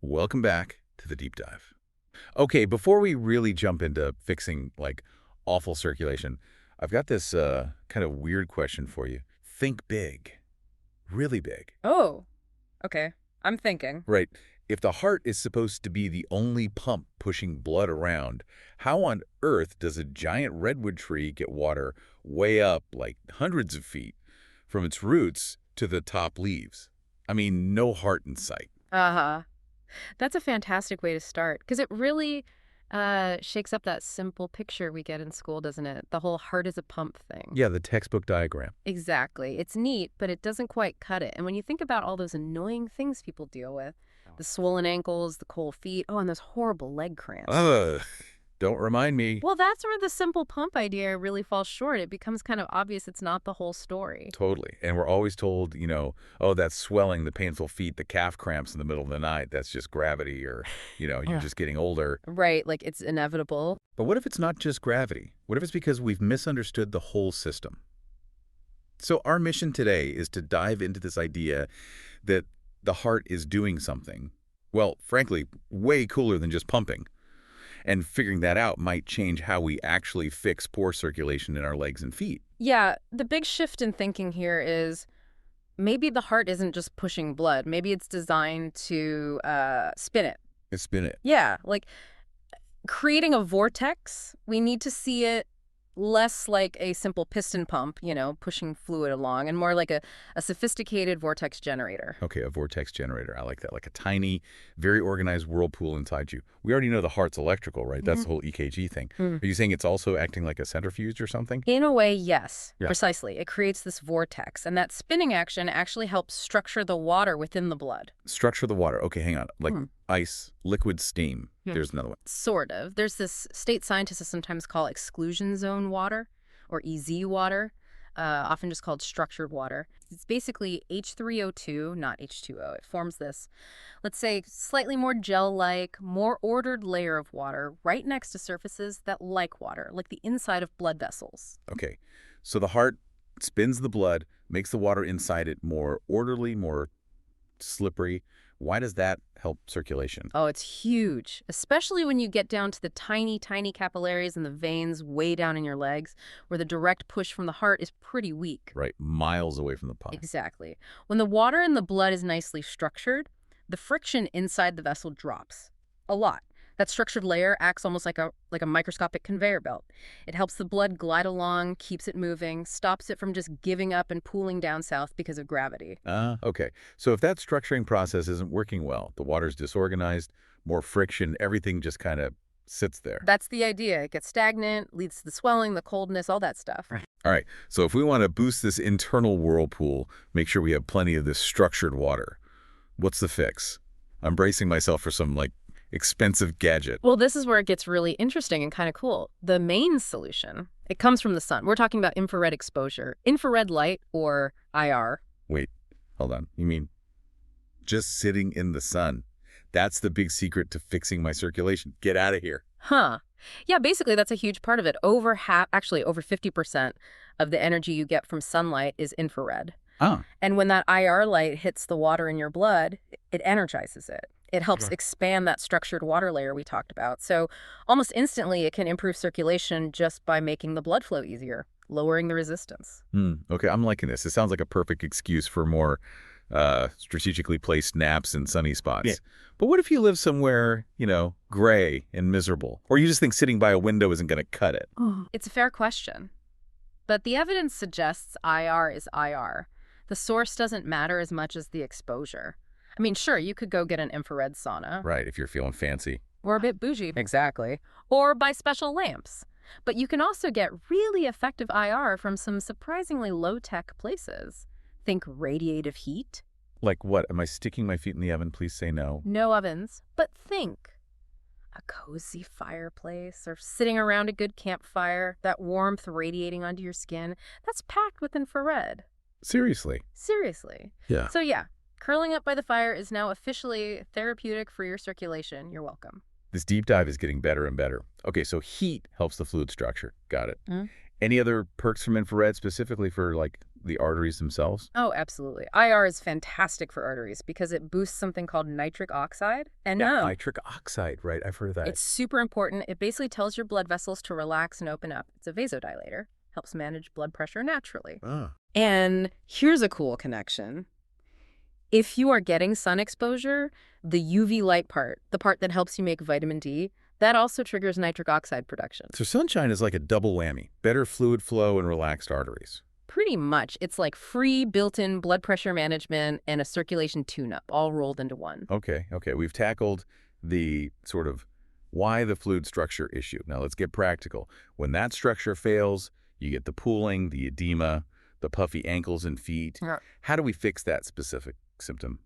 Welcome back to the deep dive. Okay, before we really jump into fixing, like, awful circulation, I've got this kind of weird question for you. Think big. Really big. Oh, okay. I'm thinking. Right. If the heart is supposed to be the only pump pushing blood around, how on earth does a giant redwood tree get water way up, like hundreds of feet, from its roots to the top leaves? I mean, no heart in sight. Uh-huh. That's a fantastic way to start because it really shakes up that simple picture we get in school, doesn't it? The whole heart is a pump thing. Yeah, the textbook diagram. Exactly. It's neat, but it doesn't quite cut it. And when you think about all those annoying things people deal with, the swollen ankles, the cold feet, oh, and those horrible leg cramps. Ugh, don't remind me. Well, that's where the simple pump idea really falls short. It becomes kind of obvious it's not the whole story. Totally. And we're always told, oh, that's swelling, the painful feet, the calf cramps in the middle of the night. That's just gravity or, you're just getting older. Right, like it's inevitable. But what if it's not just gravity? What if it's because we've misunderstood the whole system? So our mission today is to dive into this idea that the heart is doing something, well, frankly, way cooler than just pumping. And figuring that out might change how we actually fix poor circulation in our legs and feet. Yeah, the big shift in thinking here is maybe the heart isn't just pushing blood. Maybe it's designed to spin it. Spin it. Yeah, like creating a vortex, we need to see it less like a simple piston pump, pushing fluid along, and more like a sophisticated vortex generator. Okay, a vortex generator. I like that. Like a tiny, very organized whirlpool inside you. We already know the heart's electrical, right? That's the whole EKG thing. Are you saying it's also acting like a centrifuge or something? In a way, yes. Yeah. Precisely. It creates this vortex, and that spinning action actually helps structure the water within the blood. Structure the water. Okay, hang on. Like ice, liquid, steam. There's another one. Sort of. There's this state scientists sometimes call exclusion zone water, or EZ water, often just called structured water. It's basically H3O2, not H2O. It forms this, let's say, slightly more gel-like, more ordered layer of water right next to surfaces that like water, like the inside of blood vessels. Okay, so the heart spins the blood, makes the water inside it more orderly, more slippery. Why does that help circulation? Oh, it's huge, especially when you get down to the tiny, tiny capillaries in the veins way down in your legs, where the direct push from the heart is pretty weak. Right, miles away from the pump. Exactly. When the water in the blood is nicely structured, the friction inside the vessel drops a lot. That structured layer acts almost like a microscopic conveyor belt. It helps the blood glide along, keeps it moving, stops it from just giving up and pooling down south because of gravity. Okay. So if that structuring process isn't working well, the water's disorganized, more friction, everything just kind of sits there. That's the idea. It gets stagnant, leads to the swelling, the coldness, all that stuff. All right. So if we want to boost this internal whirlpool, make sure we have plenty of this structured water. What's the fix? I'm bracing myself for some, expensive gadget. Well, this is where it gets really interesting and kind of cool. The main solution, it comes from the sun. We're talking about infrared exposure. Infrared light, or IR. Wait, hold on. You mean just sitting in the sun? That's the big secret to fixing my circulation. Get out of here. Huh. Yeah, basically that's a huge part of it. Over 50% of the energy you get from sunlight is infrared. Oh. And when that IR light hits the water in your blood, it energizes it. It helps expand that structured water layer we talked about. So almost instantly, it can improve circulation just by making the blood flow easier, lowering the resistance. Okay, I'm liking this. It sounds like a perfect excuse for more strategically placed naps in sunny spots. Yeah. But what if you live somewhere, gray and miserable? Or you just think sitting by a window isn't going to cut it? It's a fair question. But the evidence suggests IR is IR. The source doesn't matter as much as the exposure. I mean, sure, you could go get an infrared sauna. Right, if you're feeling fancy. Or a bit bougie. Exactly. Or buy special lamps. But you can also get really effective IR from some surprisingly low-tech places. Think radiative heat. Like what? Am I sticking my feet in the oven? Please say no. No ovens. But think. A cozy fireplace or sitting around a good campfire, that warmth radiating onto your skin, that's packed with infrared. Seriously? Seriously. Yeah. So yeah. Curling up by the fire is now officially therapeutic for your circulation. You're welcome. This deep dive is getting better and better. Okay, so heat helps the fluid structure. Got it. Any other perks from infrared specifically for, like, the arteries themselves? Oh, absolutely. IR is fantastic for arteries because it boosts something called nitric oxide. And Yeah, no, nitric oxide, right? I've heard of that. it's super important. It basically tells your blood vessels to relax and open up. It's a vasodilator, helps manage blood pressure naturally. Ah. And here's a cool connection. If you are getting sun exposure, the UV light part, the part that helps you make vitamin D, that also triggers nitric oxide production. So sunshine is like a double whammy. Better fluid flow and relaxed arteries. Pretty much. It's like free built-in blood pressure management and a circulation tune-up all rolled into one. Okay. We've tackled the sort of why the fluid structure issue. Now let's get practical. When that structure fails, you get the pooling, the edema, the puffy ankles and feet. Yeah. How do we fix that specific symptom?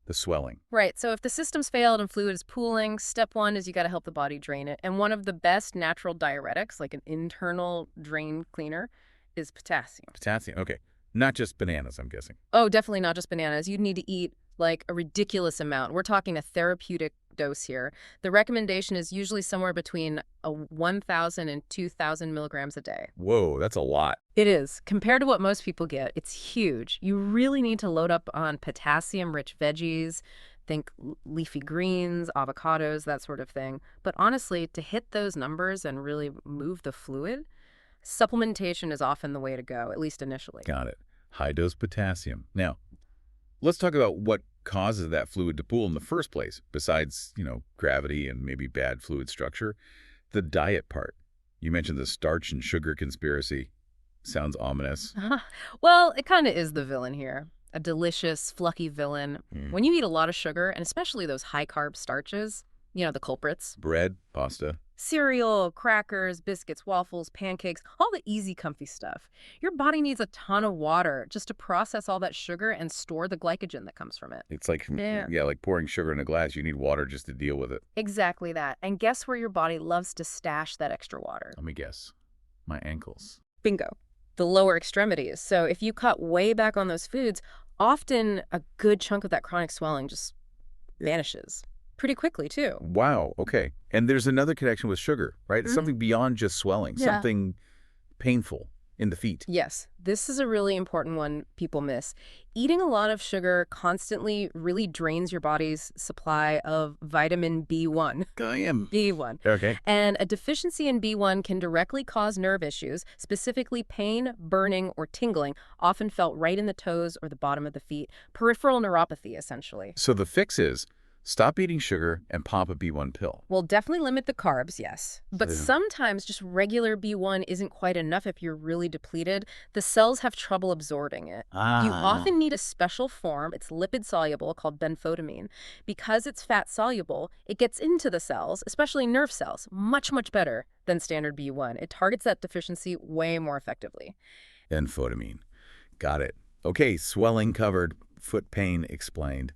The swelling. Right. So if the system's failed and fluid is pooling, step one is you got to help the body drain it. And one of the best natural diuretics, like an internal drain cleaner, is potassium. Potassium. Okay. Not just bananas, I'm guessing. Oh, definitely not just bananas. You'd need to eat like a ridiculous amount. We're talking a therapeutic dose here. The recommendation is usually somewhere between 1,000 and 2,000 milligrams a day. Whoa, that's a lot. It is. Compared to what most people get, it's huge. You really need to load up on potassium-rich veggies. Think leafy greens, avocados, that sort of thing. But honestly, to hit those numbers and really move the fluid, supplementation is often the way to go, at least initially. Got it. High-dose potassium. Now, let's talk about what causes that fluid to pool in the first place, besides, gravity and maybe bad fluid structure. The diet part. You mentioned the starch and sugar conspiracy. Sounds ominous. Well, it kind of is the villain here. A delicious, fluffy villain. When you eat a lot of sugar, and especially those high-carb starches, the culprits. Bread, pasta. Cereal, crackers, biscuits, waffles, pancakes, all the easy, comfy stuff. Your body needs a ton of water just to process all that sugar and store the glycogen that comes from it. It's like, like pouring sugar in a glass. You need water just to deal with it. Exactly that. And guess where your body loves to stash that extra water? Let me guess. My ankles. Bingo. The lower extremities. So if you cut way back on those foods, often a good chunk of that chronic swelling just vanishes. Pretty quickly, too. Wow, okay. And there's another connection with sugar, right? It's something beyond just swelling, something painful in the feet. Yes, this is a really important one people miss. Eating a lot of sugar constantly really drains your body's supply of vitamin B1. B1. Okay. And a deficiency in B1 can directly cause nerve issues, specifically pain, burning, or tingling, often felt right in the toes or the bottom of the feet. Peripheral neuropathy, essentially. So the fix is stop eating sugar and pop a B1 pill. Well, definitely limit the carbs, yes. But sometimes just regular B1 isn't quite enough if you're really depleted. The cells have trouble absorbing it. You often need a special form. It's lipid-soluble called benfotiamine. Because it's fat-soluble, it gets into the cells, especially nerve cells, much, much better than standard B1. It targets that deficiency way more effectively. Benfotiamine. Got it. Okay, swelling covered, foot pain explained.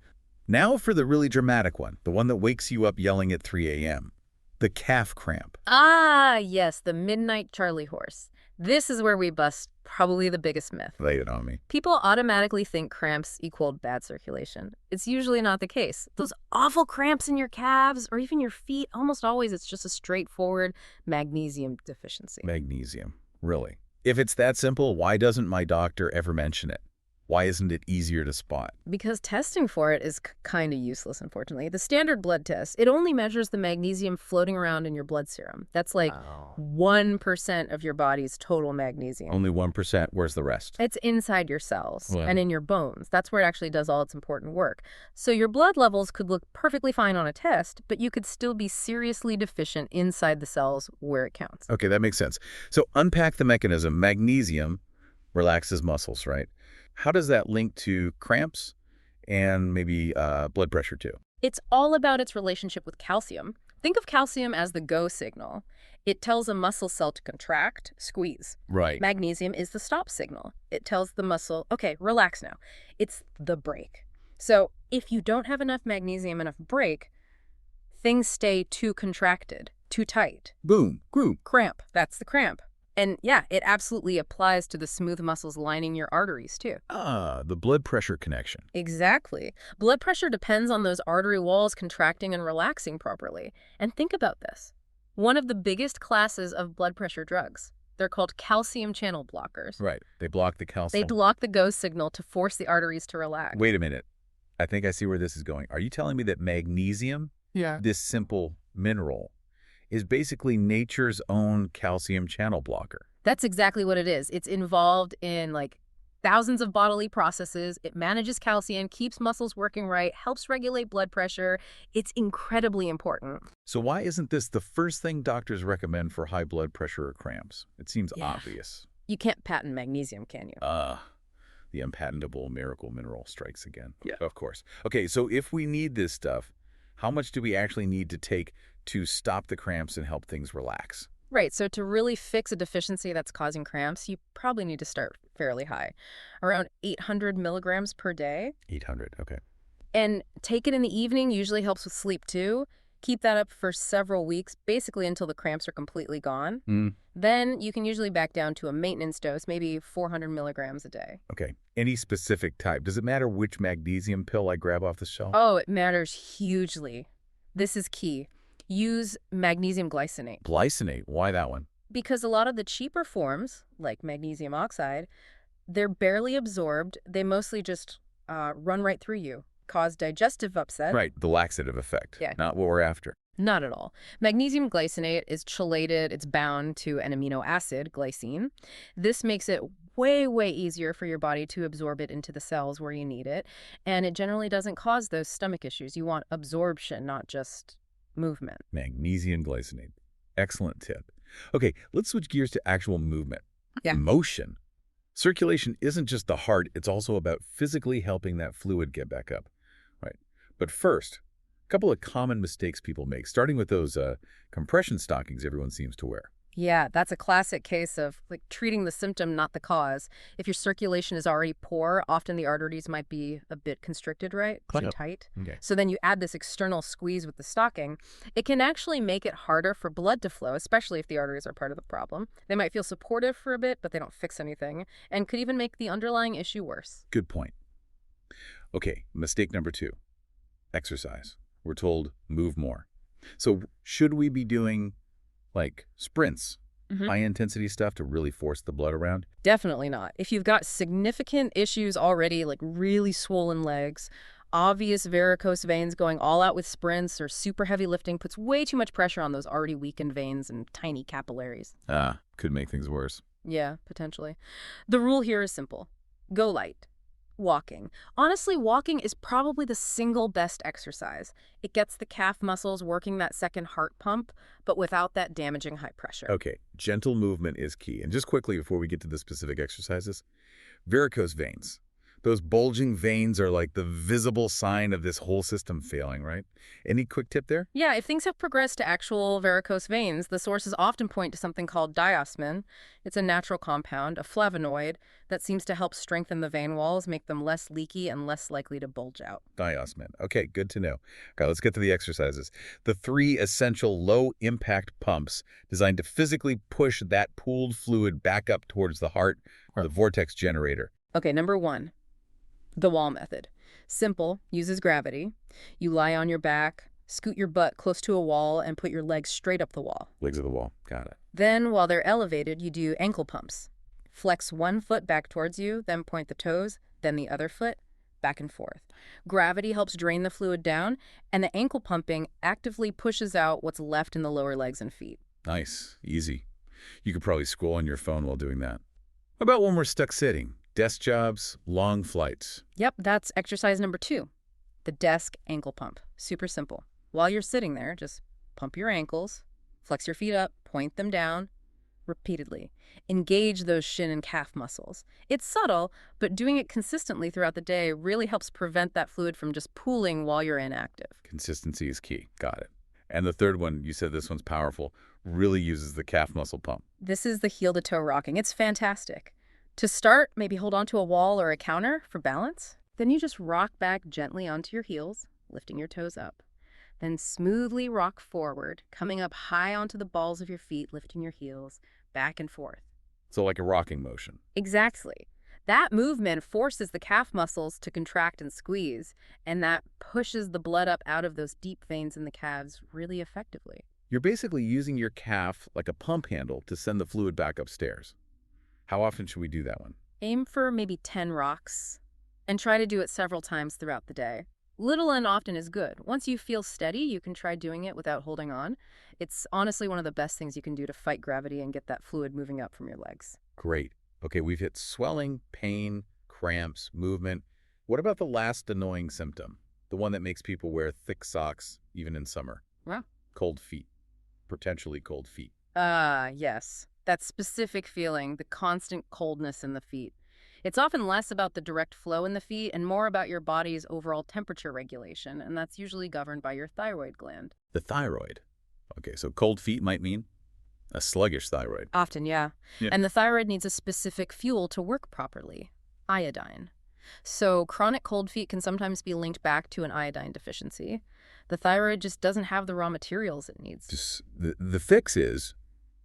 Now for the really dramatic one, the one that wakes you up yelling at 3 a.m. The calf cramp. Ah, yes, the midnight Charlie horse. This is where we bust probably the biggest myth. Lay it on me. People automatically think cramps equaled bad circulation. It's usually not the case. Those awful cramps in your calves or even your feet, almost always it's just a straightforward magnesium deficiency. Magnesium. Really? If it's that simple, why doesn't my doctor ever mention it? Why isn't it easier to spot? Because testing for it is kind of useless, unfortunately. The standard blood test, it only measures the magnesium floating around in your blood serum. That's like 1% of your body's total magnesium. Only 1%. Where's the rest? It's inside your cells and in your bones. That's where it actually does all its important work. So your blood levels could look perfectly fine on a test, but you could still be seriously deficient inside the cells where it counts. Okay, that makes sense. So unpack the mechanism. Magnesium relaxes muscles, right? How does that link to cramps and maybe blood pressure too? It's all about its relationship with calcium. Think of calcium as the go signal. It tells a muscle cell to contract, squeeze. Right. Magnesium is the stop signal. It tells the muscle, okay, relax now. It's the break. So if you don't have enough magnesium, enough break, things stay too contracted, too tight. Boom. Group. Cramp. That's the cramp. And yeah, it absolutely applies to the smooth muscles lining your arteries, too. Ah, the blood pressure connection. Exactly. Blood pressure depends on those artery walls contracting and relaxing properly. And think about this. One of the biggest classes of blood pressure drugs, They're called calcium channel blockers. Right. They block the They calcium. block the go signal to force the arteries to relax. Wait a minute. I think I see where this is going. Are you telling me that magnesium, Yeah. this simple mineral, is basically nature's own calcium channel blocker? That's exactly what it is. It's involved in like thousands of bodily processes. It manages calcium, keeps muscles working right, helps regulate blood pressure. It's incredibly important. So why isn't this the first thing doctors recommend for high blood pressure or cramps? It seems Yeah. obvious. You can't patent magnesium, can you? The unpatentable miracle mineral strikes again. Yeah. Of course. Okay, so if we need this stuff, how much do we actually need to take to stop the cramps and help things relax? Right, so to really fix a deficiency that's causing cramps, you probably need to start fairly high, around 800 milligrams per day. 800, okay. And take it in the evening, usually helps with sleep too. Keep that up for several weeks, basically until the cramps are completely gone. Then you can usually back down to a maintenance dose, maybe 400 milligrams a day. Okay. Any specific type? Does it matter which magnesium pill I grab off the shelf? Oh, it matters hugely. This is key. Use magnesium glycinate. Glycinate. Why that one? Because a lot of the cheaper forms, like magnesium oxide, they're barely absorbed. They mostly just run right through you, cause digestive upset. Right, the laxative effect. Yeah. Not what we're after. Not at all. Magnesium glycinate is chelated. It's bound to an amino acid, glycine. This makes it way, way easier for your body to absorb it into the cells where you need it. And it generally doesn't cause those stomach issues. You want absorption, not just movement. Magnesium glycinate. Excellent tip. Okay, let's switch gears to actual movement. Yeah. Motion. Circulation isn't just the heart, it's also about physically helping that fluid get back up. Right. But first, a couple of common mistakes people make, starting with those compression stockings everyone seems to wear. Yeah, that's a classic case of like treating the symptom, not the cause. If your circulation is already poor, often the arteries might be a bit constricted, right? Too Yep. tight. Okay. So then you add this external squeeze with the stocking. It can actually make it harder for blood to flow, especially if the arteries are part of the problem. They might feel supportive for a bit, but they don't fix anything, and could even make the underlying issue worse. Good point. Okay, mistake number 2. Exercise. We're told move more. So should we be doing like sprints, high-intensity stuff to really force the blood around? Definitely not. If you've got significant issues already, like really swollen legs, obvious varicose veins, going all out with sprints or super heavy lifting puts way too much pressure on those already weakened veins and tiny capillaries. Could make things worse. Yeah, potentially. The rule here is simple. Go light. Walking. Honestly, walking is probably the single best exercise. It gets the calf muscles working that second heart pump, but without that damaging high pressure. Okay, gentle movement is key. And just quickly before we get to the specific exercises, varicose veins. Those bulging veins are like the visible sign of this whole system failing, right? Any quick tip there? Yeah, if things have progressed to actual varicose veins, the sources often point to something called diosmin. It's a natural compound, a flavonoid, that seems to help strengthen the vein walls, make them less leaky and less likely to bulge out. Diosmin. Okay, good to know. Okay, let's get to the exercises. The 3 essential low-impact pumps designed to physically push that pooled fluid back up towards the heart, or the vortex generator. Okay, number 1. The wall method. Simple, uses gravity. You lie on your back, scoot your butt close to a wall, and put your legs straight up the wall. Legs of the wall. Got it. Then, while they're elevated, you do ankle pumps. Flex one foot back towards you, then point the toes, then the other foot, back and forth. Gravity helps drain the fluid down, and the ankle pumping actively pushes out what's left in the lower legs and feet. Nice. Easy. You could probably scroll on your phone while doing that. How about when we're stuck sitting? Desk jobs, long flights. Yep, that's exercise number 2. The desk ankle pump. Super simple. While you're sitting there, just pump your ankles, flex your feet up, point them down, repeatedly. Engage those shin and calf muscles. It's subtle, but doing it consistently throughout the day really helps prevent that fluid from just pooling while you're inactive. Consistency is key. Got it. And the third one, you said this one's powerful, really uses the calf muscle pump. This is the heel-to-toe rocking. It's fantastic. To start, maybe hold onto a wall or a counter for balance. Then you just rock back gently onto your heels, lifting your toes up. Then smoothly rock forward, coming up high onto the balls of your feet, lifting your heels, back and forth. So like a rocking motion. Exactly. That movement forces the calf muscles to contract and squeeze, and that pushes the blood up out of those deep veins in the calves really effectively. You're basically using your calf like a pump handle to send the fluid back upstairs. How often should we do that one? Aim for maybe 10 rocks and try to do it several times throughout the day. Little and often is good. Once you feel steady, you can try doing it without holding on. It's honestly one of the best things you can do to fight gravity and get that fluid moving up from your legs. Great. Okay, we've hit swelling, pain, cramps, movement. What about the last annoying symptom? The one that makes people wear thick socks even in summer. Well, Cold feet. Potentially cold feet. yes. That specific feeling, the constant coldness in the feet. It's often less about the direct flow in the feet and more about your body's overall temperature regulation, and that's usually governed by your thyroid gland. The thyroid. Okay, so cold feet might mean a sluggish thyroid. Often, yeah. Yeah. And the thyroid needs a specific fuel to work properly, iodine. So chronic cold feet can sometimes be linked back to an iodine deficiency. The thyroid just doesn't have the raw materials it needs. Just the fix is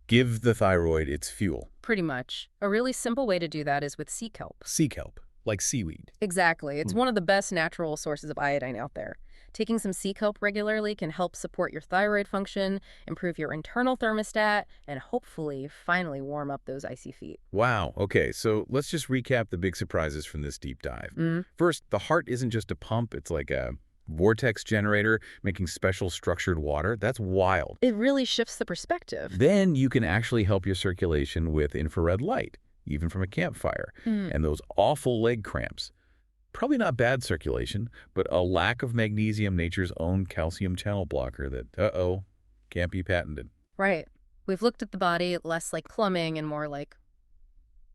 give the thyroid its fuel. Pretty much. A really simple way to do that is with sea kelp. Sea kelp, like seaweed. Exactly. It's one of the best natural sources of iodine out there. Taking some sea kelp regularly can help support your thyroid function, improve your internal thermostat, and hopefully finally warm up those icy feet. Wow. Okay, so let's just recap the big surprises from this deep dive. First, the heart isn't just a pump. It's like a vortex generator making special structured water. That's wild. It really shifts the perspective. Then you can actually help your circulation with infrared light, even from a campfire. And those awful leg cramps. Probably not bad circulation, but a lack of magnesium, nature's own calcium channel blocker that, can't be patented. Right. We've looked at the body less like plumbing and more like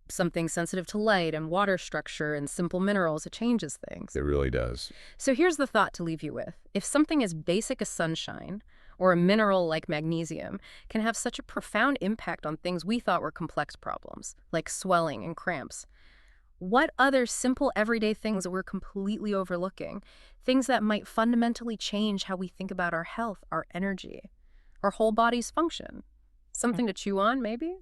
something sensitive to light and water structure and simple minerals. It changes things. It really does. So here's the thought to leave you with. If something as basic as sunshine or a mineral like magnesium can have such a profound impact on things we thought were complex problems, like swelling and cramps, what other simple everyday things we're completely overlooking? Things that might fundamentally change how we think about our health, our energy, our whole body's function. Something to chew on, maybe?